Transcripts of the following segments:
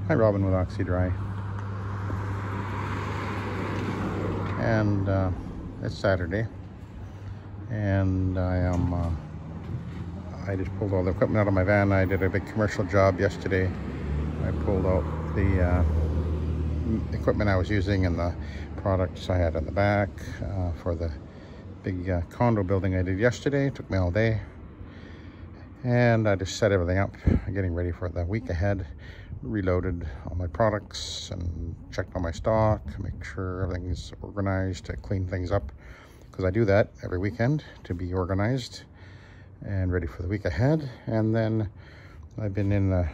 Hi, Robin with Oxy-Dry. And it's Saturday, and I just pulled all the equipment out of my van. I did a big commercial job yesterday. I pulled out the equipment I was using and the products I had in the back for the big condo building I did yesterday. It took me all day. And I just set everything up, getting ready for the week ahead. Reloaded all my products and checked on my stock, make sure everything's organized, to clean things up, because I do that every weekend to be organized and ready for the week ahead. And then I've been in the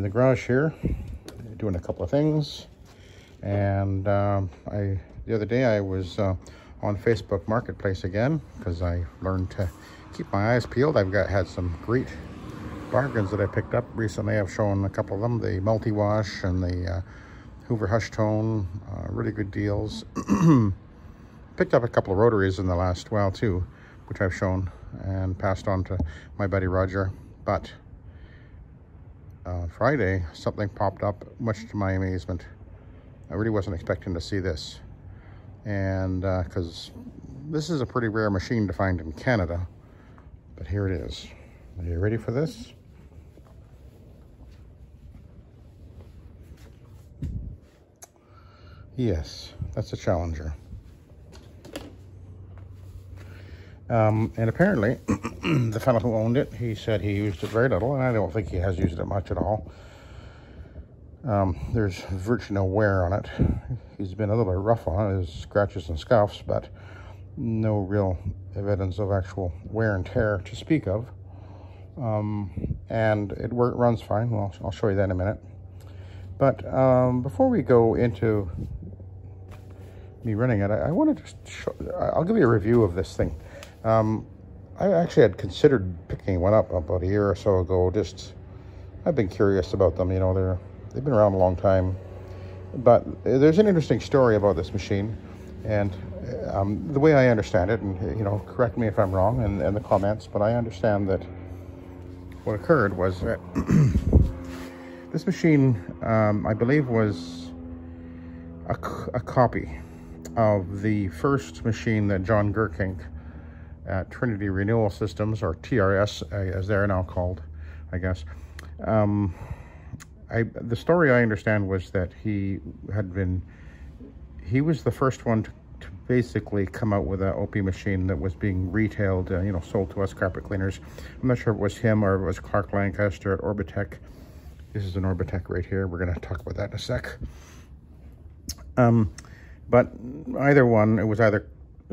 garage here doing a couple of things. And the other day I was on Facebook Marketplace again, because I learned to keep my eyes peeled. Had some great bargains that I picked up recently. I've shown a couple of them, the multi-wash and the Hoover Hush Tone, really good deals. Picked up a couple of rotaries in the last while too, which I've shown and passed on to my buddy Roger. But Friday, something popped up, much to my amazement. I really wasn't expecting to see this. And because this is a pretty rare machine to find in Canada, but here it is. Are you ready for this? Yes, that's a Challenger. And apparently, the fellow who owned it, he said he used it very little, and I don't think he has used it much at all. There's virtually no wear on it. He's been a little bit rough on it, there's scratches and scuffs, but no real evidence of actual wear and tear to speak of. And it runs fine. Well, I'll show you that in a minute. But before we go into me running it, I wanted to show, I'll give you a review of this thing. I actually had considered picking one up about a year or so ago. I've been curious about them. You know, they've been around a long time. But there's an interesting story about this machine, and the way I understand it, and you know, correct me if I'm wrong in the comments, but I understand that what occurred was that this machine, I believe, was a copy of the first machine that John Gerkink at Trinity Renewal Systems, or TRS as they're now called, I guess. The story I understand was that he was the first one to basically come out with an OP machine that was being retailed, you know, sold to us carpet cleaners. I'm not sure if it was him or if it was Clark Lancaster at Orbitech. This is an Orbitech right here. We're going to talk about that in a sec. But either one, it was either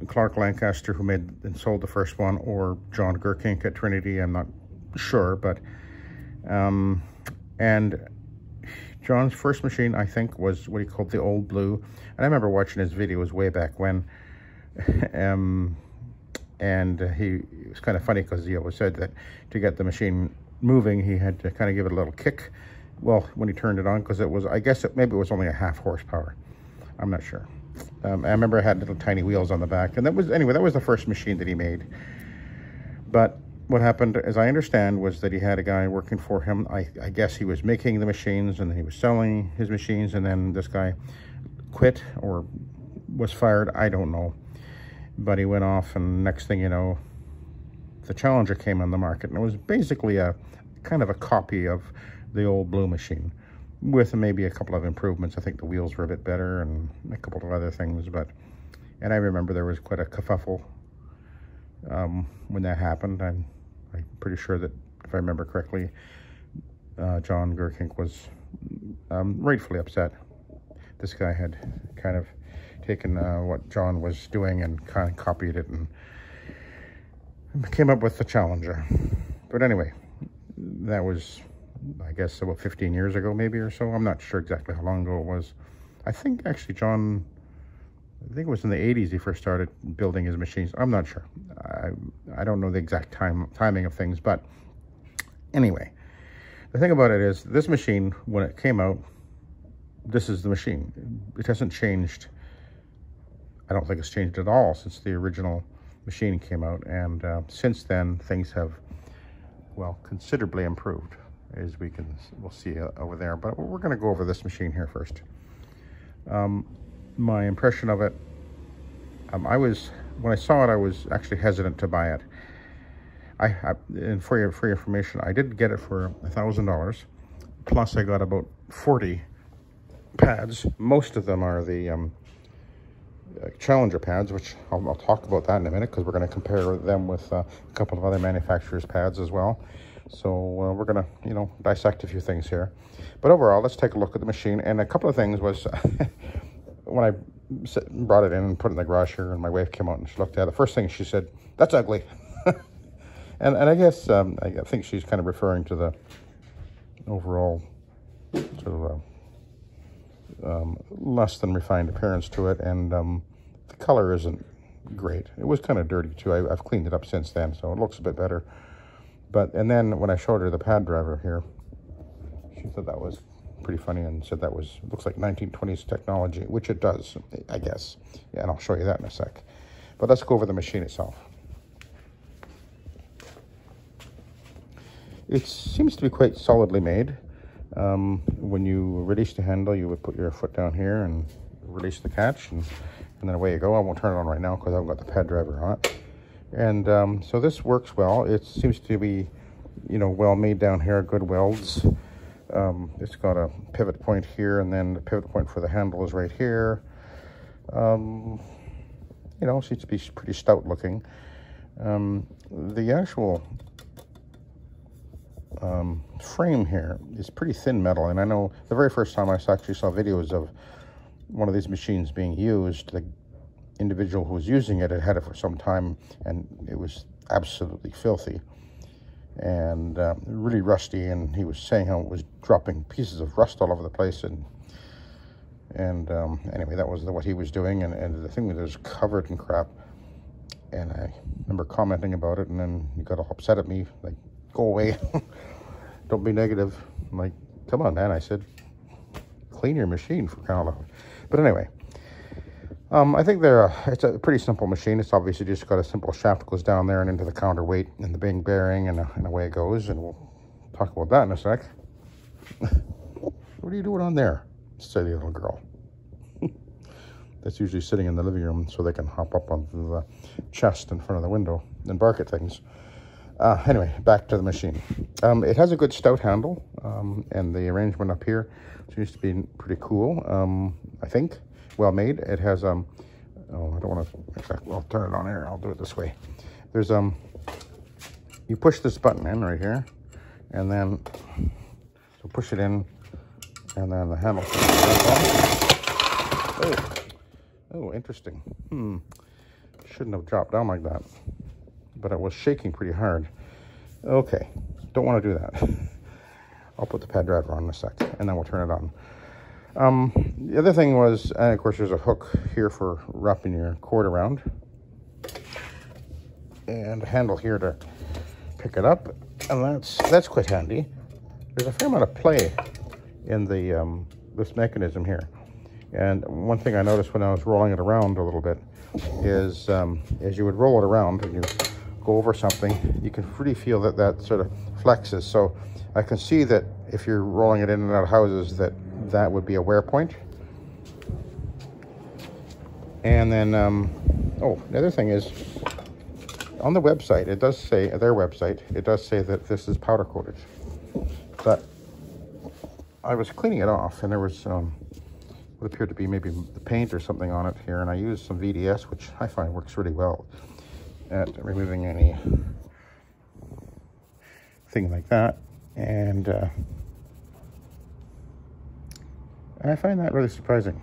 Clark Lancaster who made and sold the first one, or John Gerkink at Trinity. I'm not sure, but and John's first machine, I think, was what he called the Old Blue. And I remember watching his videos way back when. And it was kind of funny because he always said that to get the machine moving, he had to kind of give it a little kick. Well, when he turned it on, because it was, I guess maybe it was only a half horsepower. I'm not sure. I remember it had little tiny wheels on the back. And that was the first machine that he made. But what happened, as I understand, was that he had a guy working for him. I guess he was making the machines and he was selling his machines, and then this guy quit or was fired. I don't know. But he went off, and next thing you know, the Challenger came on the market. And it was basically a kind of a copy of the Old Blue machine, with maybe a couple of improvements. I think the wheels were a bit better and a couple of other things. And I remember there was quite a kerfuffle when that happened. I'm pretty sure that, if I remember correctly, John Gerkink was rightfully upset. This guy had kind of taken what John was doing and kind of copied it and came up with the Challenger. But anyway, that was, I guess, about 15 years ago maybe or so. I'm not sure exactly how long ago it was. I think actually John, I think it was in the 80s he first started building his machines. I'm not sure. I don't know the exact timing of things, but anyway, the thing about it is, this machine, when it came out, this is the machine. It hasn't changed. I don't think it's changed at all since the original machine came out, and since then things have, well, considerably improved. as we'll see over there. But we're going to go over this machine here first. My impression of it, when I saw it, I was actually hesitant to buy it. And for your information, I did get it for $1,000. Plus, I got about 40 pads. Most of them are the Challenger pads, which I'll talk about that in a minute, because we're going to compare them with a couple of other manufacturers' pads as well. So we're going to, dissect a few things here. But overall, let's take a look at the machine. And a couple of things was, when I brought it in and put it in the garage here, and my wife came out and she looked at it, the first thing she said, "That's ugly." and I guess I think she's kind of referring to the overall sort of less than refined appearance to it, and the color isn't great. It was kind of dirty too. I've cleaned it up since then, so it looks a bit better. And then when I showed her the pad driver here, she thought that was pretty funny and said that looks like 1920s technology, which it does, I guess. Yeah, and I'll show you that in a sec. But let's go over the machine itself. It seems to be quite solidly made. When you release the handle, you would put your foot down here and release the catch, and then away you go. I won't turn it on right now because I've got the pad driver on it. And so this works well. It seems to be, well made down here, good welds. It's got a pivot point here, and then the pivot point for the handle is right here. Seems to be pretty stout looking. The actual frame here is pretty thin metal, and I know the very first time I actually saw videos of one of these machines being used, the individual who was using it had had it for some time, and it was absolutely filthy and really rusty, and he was saying how it was dropping pieces of rust all over the place, and anyway, that was what he was doing, and the thing was covered in crap. And I remember commenting about it, and then he got all upset at me, like, "Go away." Don't be negative. I'm like, "Come on, man," I said, "clean your machine for crying out loud." But anyway, I think it's a pretty simple machine. It's obviously just got a simple shaft that goes down there and into the counterweight and the big bearing, and away it goes. And we'll talk about that in a sec. "What are you doing on there?" Silly little girl. That's usually sitting in the living room so they can hop up onto the chest in front of the window and bark at things. Anyway, back to the machine. It has a good stout handle, and the arrangement up here seems to be pretty cool, I think. Well made. It has, oh, I don't want to, I'll turn it on here. I'll do it this way. There's, you push this button in right here, and then, so push it in, and then the handle. Oh, interesting. Shouldn't have dropped down like that, but it was shaking pretty hard. Okay, don't want to do that. I'll put the pad driver on in a sec, and then we'll turn it on. The other thing was, and of course, there's a hook here for wrapping your cord around, and a handle here to pick it up, and that's quite handy. There's a fair amount of play in the this mechanism here. And one thing I noticed when I was rolling it around a little bit is, as you would roll it around and you go over something, you can really feel that sort of flexes. So I can see that if you're rolling it in and out of houses, that would be a wear point. And then, oh, the other thing is, on the website, it does say, their website, it does say that this is powder coated. But I was cleaning it off, and there was what appeared to be maybe the paint or something on it here, and I used some VDS, which I find works really well at removing any thing like that. And I find that really surprising,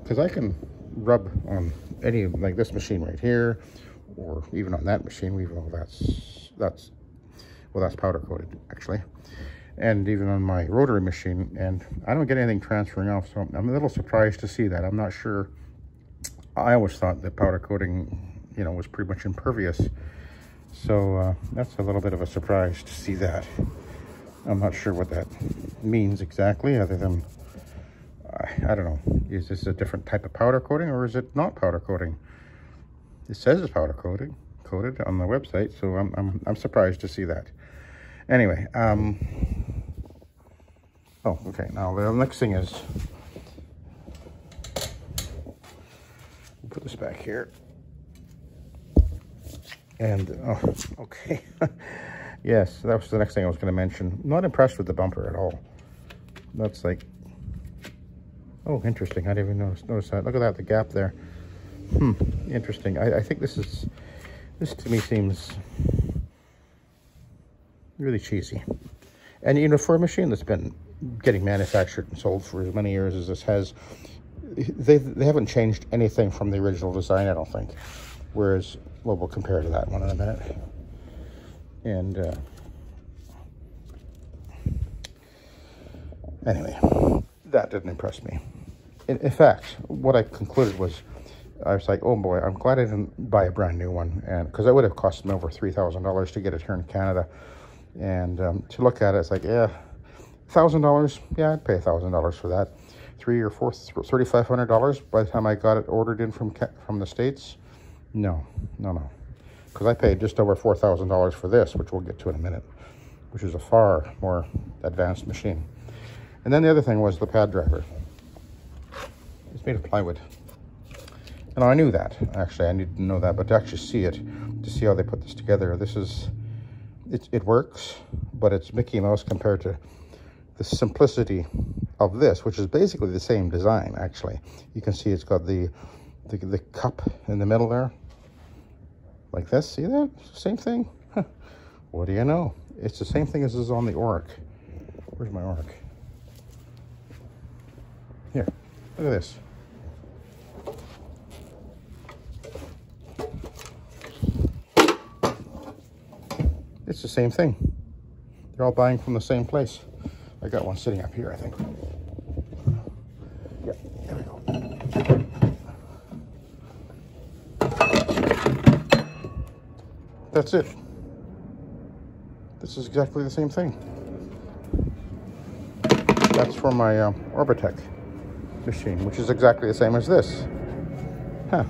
because I can rub on any, like this machine right here, or even on that machine, even though that's powder coated actually, and even on my rotary machine, and I don't get anything transferring off. So I'm a little surprised to see that. I'm not sure. I always thought that powder coating, was pretty much impervious. So that's a little bit of a surprise to see that. I'm not sure what that means exactly, other than I don't know. Is this a different type of powder coating, or is it not powder coating? It says it's powder coated on the website, so I'm surprised to see that. Anyway, Oh, okay. Now the next thing is, put this back here. And, oh, okay. Yes, that was the next thing I was going to mention. Not impressed with the bumper at all. That's like, oh, interesting. I didn't even notice that. Look at that, the gap there. Interesting. I think this to me seems really cheesy. And, you know, for a machine that's been getting manufactured and sold for as many years as this has, they haven't changed anything from the original design, I don't think. Whereas, well, we'll compare to that one in a minute. And anyway, that didn't impress me. In fact, what I concluded was, I was like, oh boy, I'm glad I didn't buy a brand new one, and because it would have cost me over $3,000 to get it here in Canada. And to look at it, it's like, yeah, $1,000, yeah, I'd pay $1,000 for that. $3,500 by the time I got it ordered in from the States. No. Because I paid just over $4,000 for this, which we'll get to in a minute, which is a far more advanced machine. And then the other thing was the pad driver. It's made of plywood. And I knew that, actually. I needed to know that, but to actually see it, to see how they put this together, it works, but it's Mickey Mouse compared to the simplicity of this, which is basically the same design, actually. You can see it's got the cup in the middle there. Like this, see that? Same thing. Huh. What do you know? It's the same thing as is on the Oric. Where's my Oric? Here, look at this. It's the same thing. They're all buying from the same place. I got one sitting up here, I think. Yeah, there we go. That's it. This is exactly the same thing. That's for my Orbitech machine, which is exactly the same as this. Huh.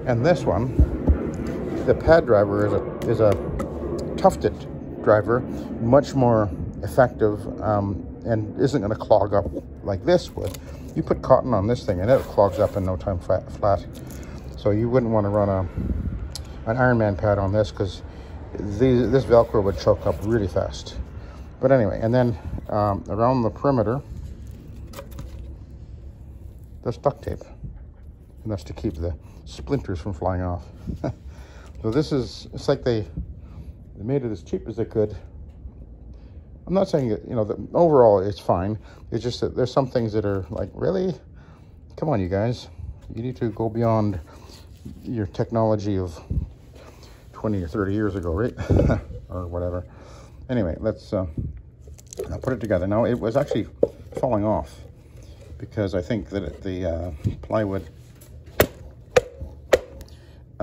And this one, the pad driver is a tufted driver, much more effective, and isn't going to clog up like this would. You put cotton on this thing and it clogs up in no time flat. So you wouldn't want to run an Ironman pad on this, because this Velcro would choke up really fast. But anyway, and then around the perimeter, there's duct tape, and that's to keep the splinters from flying off. So it's like they made it as cheap as they could. I'm not saying that, you know, that overall it's fine. It's just that there's some things that are like, really? Come on, you guys. You need to go beyond your technology of 20 or 30 years ago, right? Or whatever. Anyway, let's I'll put it together. Now, it was actually falling off because I think that the plywood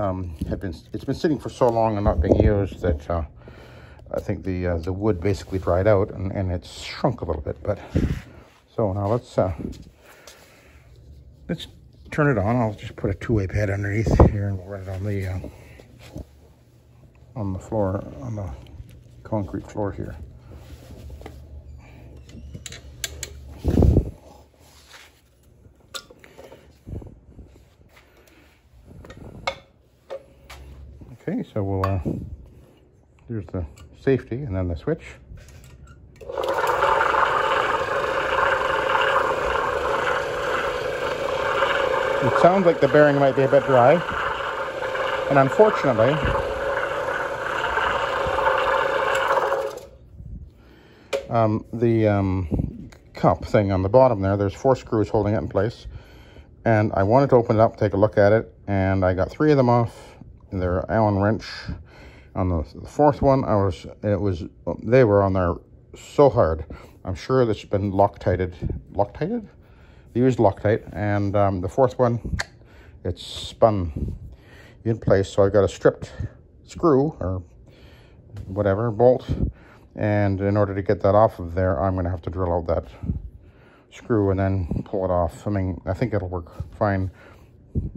it's been sitting for so long and not being used that I think the wood basically dried out and it's shrunk a little bit. But so now let's turn it on. I'll just put a two-way pad underneath here and we'll run it on the floor, on the concrete floor here. Okay, so we'll there's the safety and then the switch. It sounds like the bearing might be a bit dry, and unfortunately the cup thing on the bottom there's 4 screws holding it in place, and I wanted to open it up, take a look at it, and I got 3 of them off. And they're Allen wrench. On the 4th one, they were on there so hard. I'm sure that's been Loctited. They used Loctite, and the 4th one, it's spun in place. So I got a stripped screw or whatever bolt, and in order to get that off of there, I'm going to have to drill out that screw and then pull it off. I mean, I think it'll work fine,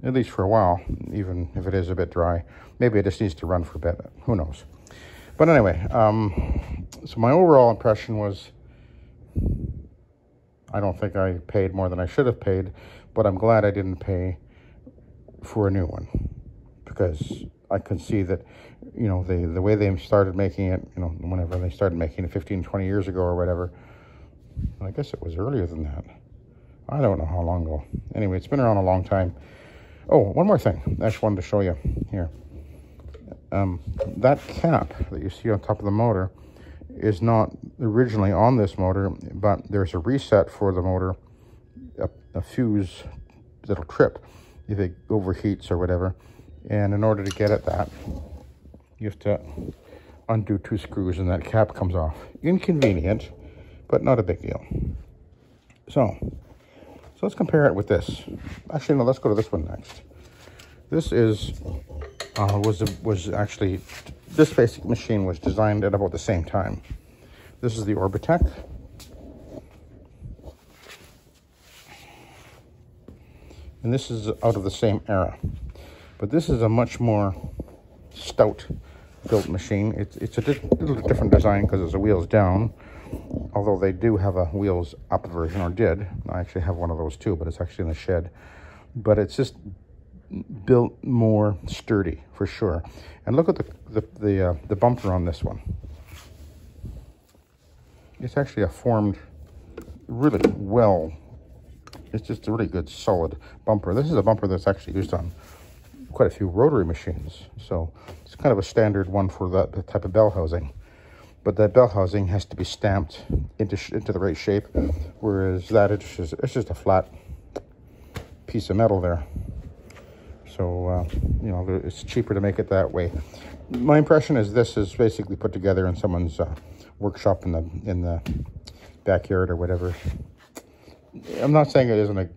at least for a while, even if it is a bit dry. Maybe it just needs to run for a bit. Who knows? But anyway, so my overall impression was I don't think I paid more than I should have paid, but I'm glad I didn't pay for a new one, because I could see that, you know, the way they started making it, you know, whenever they started making it 15, 20 years ago or whatever. I guess it was earlier than that. I don't know how long ago. Anyway, it's been around a long time. Oh, one more thing I just wanted to show you here. That cap that you see on top of the motor is not originally on this motor, but there's a reset for the motor, a fuse that'll trip if it overheats or whatever. And in order to get at that, you have to undo 2 screws and that cap comes off. Inconvenient, but not a big deal. So let's compare it with this. Actually, no, let's go to this one next. This is was actually, this basic machine was designed at about the same time. This is the Orbitech. And this is out of the same era. But this is a much more stout built machine. It's a little different design because it's a wheels down, although they do have a wheels up version, or did. I actually have one of those too, but it's actually in the shed. But it's just built more sturdy for sure. And look at the bumper on this one. It's actually a formed really well. It's just a really good solid bumper. This is a bumper that's actually used on quite a few rotary machines, so it's kind of a standard one for that type of bell housing. But that bell housing has to be stamped into the right shape, whereas that it's just a flat piece of metal there. So you know, it's cheaper to make it that way. My impression is this is basically put together in someone's workshop in the backyard or whatever. I'm not saying it isn't a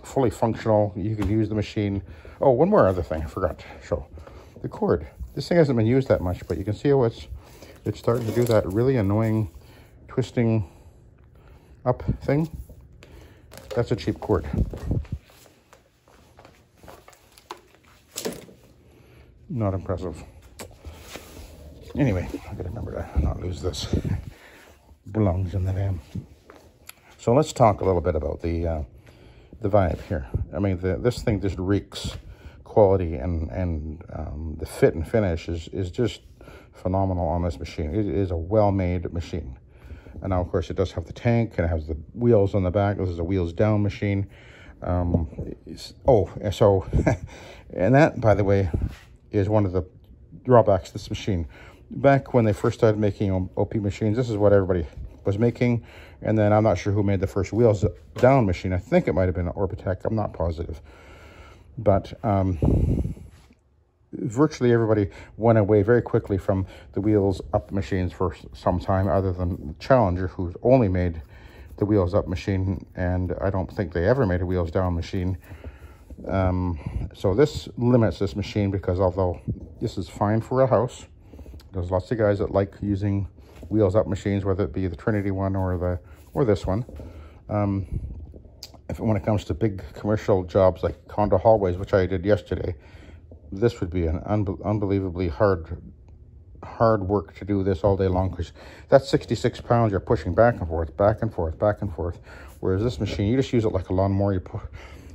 fully functional. You can use the machine. Oh, one more other thing I forgot to show. The cord. This thing hasn't been used that much, but you can see how it's starting to do that really annoying twisting up thing. That's a cheap cord. Not impressive. Anyway, I gotta remember to not lose this. Belongs in the van. So let's talk a little bit about the vibe here. I mean, this thing just reeks quality, and the fit and finish is just phenomenal on this machine. It is a well-made machine. And now, of course, it does have the tank, and it has the wheels on the back. This is a wheels down machine. And that, by the way, is one of the drawbacks of this machine. Back when they first started making OP machines, this is what everybody was making. And then I'm not sure who made the first wheels down machine. I think it might have been an Orbitech. I'm not positive. But virtually everybody went away very quickly from the wheels up machines for some time, other than Challenger, who's only made the wheels up machine, and I don't think they ever made a wheels down machine. So this limits this machine, because although this is fine for a house, there's lots of guys that like using wheels up machines, whether it be the Trinity one or this one. When it comes to big commercial jobs like condo hallways, which I did yesterday, this would be an unbelievably hard work to do this all day long, because that's 66 pounds you're pushing back and forth, back and forth, back and forth. Whereas this machine, you just use it like a lawnmower.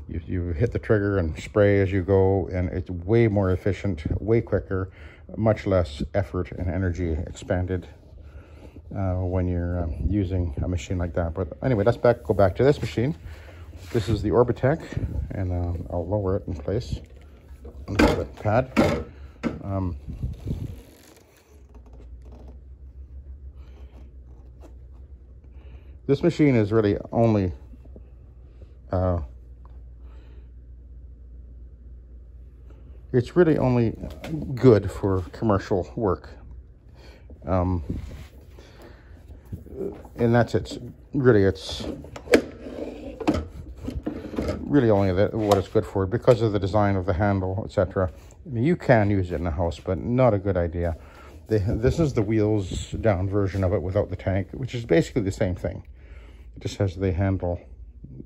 You hit the trigger and spray as you go, and it's way more efficient, way quicker, much less effort and energy expanded when you're using a machine like that. But anyway, let's go back to this machine. This is the Orbitech, and I'll lower it in place on the pad. This machine is really only it's really only good for commercial work, and that's it. Really, it's really only what it's good for, because of the design of the handle, etc. I mean, you can use it in a house, but not a good idea. This is the wheels down version of it without the tank, which is basically the same thing. It just has the handle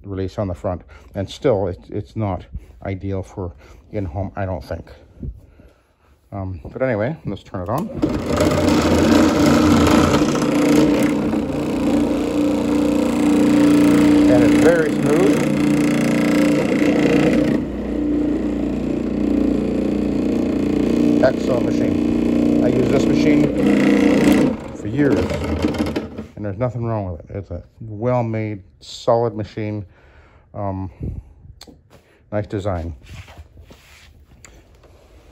release on the front, and still it's not ideal for in-home, I don't think. But anyway, let's turn it on. years, and there's nothing wrong with it. It's a well-made, solid machine. Nice design.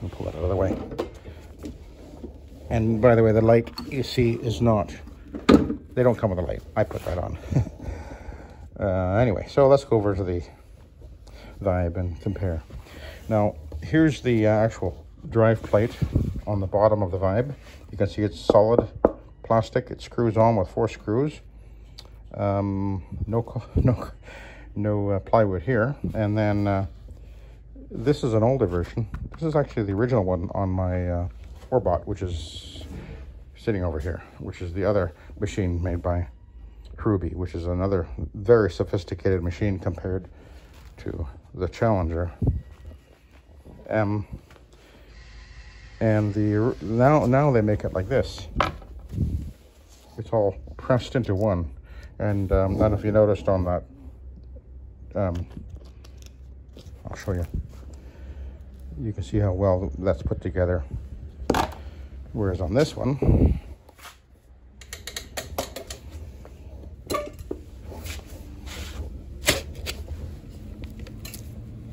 I'll pull that out of the way. And by the way, the light you see is not, they don't come with a light. I put that on. Anyway, so let's go over to the Vibe and compare. Now, here's the actual drive plate on the bottom of the Vibe. You can see it's solid plastic. It screws on with 4 screws. No plywood here. And then this is an older version. This is actually the original one on my Orbot, which is sitting over here, which is the other machine made by Ruby, which is another very sophisticated machine compared to the Challenger. And now they make it like this. It's all pressed into one. And I don't know if you noticed on that. I'll show you. You can see how well that's put together. Whereas on this one,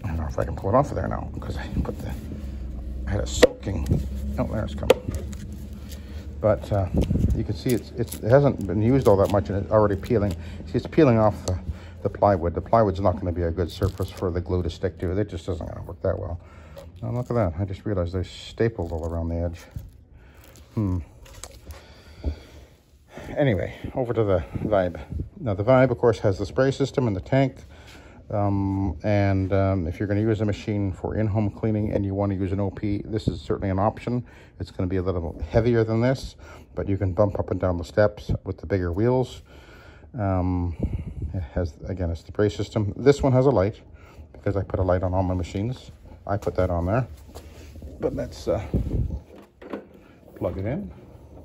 I don't know if I can pull it off of there now because I had a soaking. Oh, there it's coming. But you can see it hasn't been used all that much, and it's already peeling. See, it's peeling off the plywood. The plywood's not going to be a good surface for the glue to stick to. It just isn't going to work that well. Now look at that. I just realized they're stapled all around the edge. Anyway, over to the Vibe. Now the Vibe, of course, has the spray system and the tank. If you're going to use a machine for in-home cleaning and you want to use an OP, this is certainly an option. It's going to be a little heavier than this, but you can bump up and down the steps with the bigger wheels. It has, again, it's the spray system. This one has a light because I put a light on all my machines. I put that on there. But let's plug it in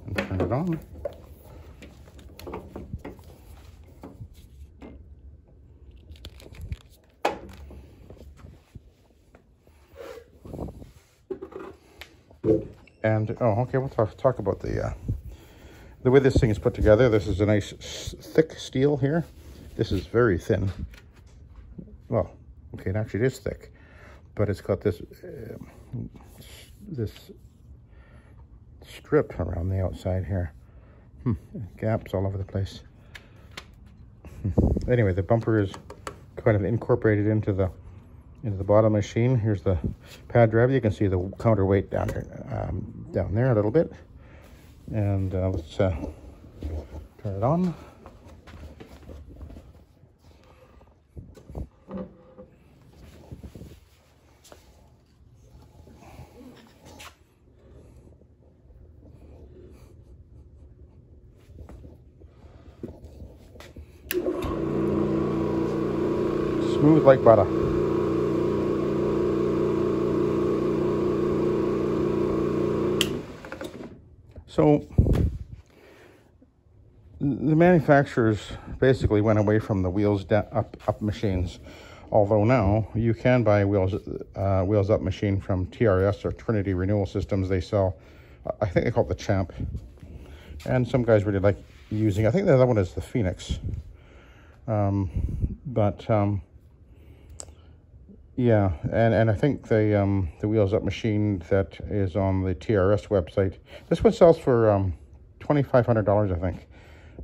and turn it on. And okay, we'll talk about the way this thing is put together. This is a nice thick steel here. This is very thin. Well, okay, it actually is thick, but it's got this this strip around the outside here. Gaps all over the place. Anyway, the bumper is kind of incorporated into the bottom machine. Here's the pad driver. You can see the counterweight down here, down there a little bit. And let's turn it on. Smooth like butter. So the manufacturers basically went away from the wheels up machines, although now you can buy wheels up machine from TRS or Trinity Renewal Systems. They sell, I think they call it the Champ, and some guys really like using, I think the other one is the Phoenix. Yeah, and I think the wheels up machine that is on the TRS website, this one sells for $2,500, I think,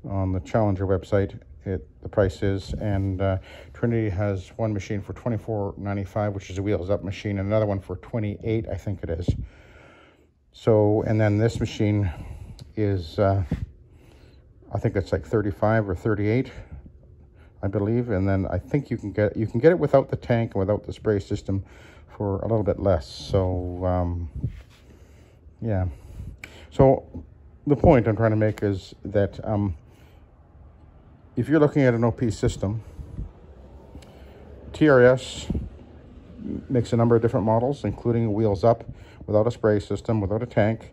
on the Challenger website. The price is, and Trinity has one machine for $24.95, which is a wheels up machine, and another one for $28, I think it is. So, and then this machine is, I think it's like $35 or $38. I believe, and then I think you can get it without the tank and without the spray system for a little bit less. So yeah. So the point I'm trying to make is that if you're looking at an OP system, TRS makes a number of different models, including wheels up, without a spray system, without a tank,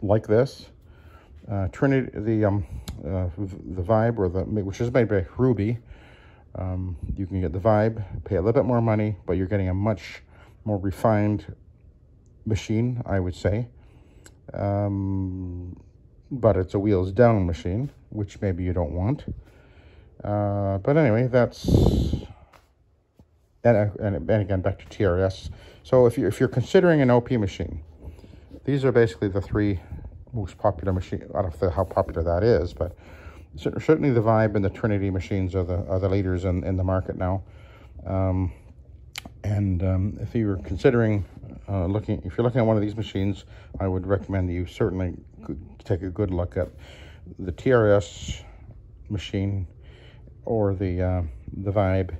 like this. Trinity, the Vibe, or which is made by Ruby, you can get the Vibe, pay a little bit more money, but you're getting a much more refined machine, I would say. but it's a wheels down machine, which maybe you don't want. But anyway, that's, and again, back to TRS. So if you're considering an OP machine, these are basically the three most popular machines. I don't know how popular that is, but certainly the Vibe and the Trinity machines are the leaders in the market now. If you're considering if you're looking at one of these machines, I would recommend that you certainly take a good look at the TRS machine or the Vibe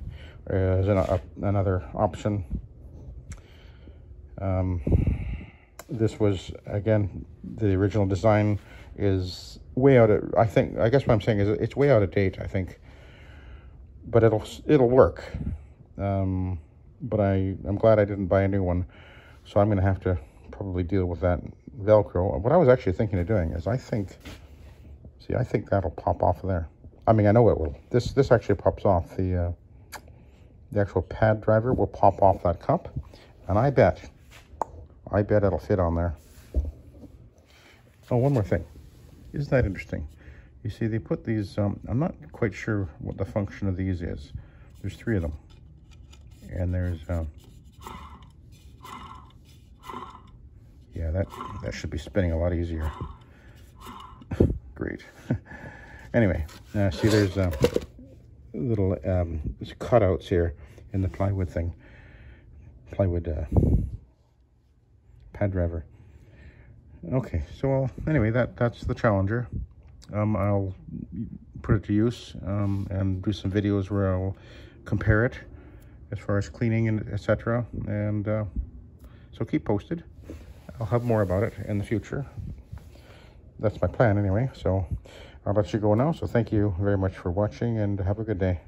as another option. This was, again, the original design is way out of, I guess what I'm saying is it's way out of date, I think, but it'll work. But I'm glad I didn't buy a new one, so I'm going to have to probably deal with that Velcro. What I was actually thinking of doing is I think that'll pop off of there. I mean, I know it will. This actually pops off. The actual pad driver will pop off that cup, and I bet it'll fit on there. Oh, one more thing. Isn't that interesting? You see, they put these, I'm not quite sure what the function of these is. There's three of them. And there's, yeah, that should be spinning a lot easier. Great. Anyway, see, there's little cutouts here in the plywood thing. Plywood pad driver. Okay, so anyway, that's the Challenger. I'll put it to use and do some videos where I'll compare it as far as cleaning and etc. And so keep posted. I'll have more about it in the future. That's my plan anyway. So I'll let you go now. So thank you very much for watching and have a good day.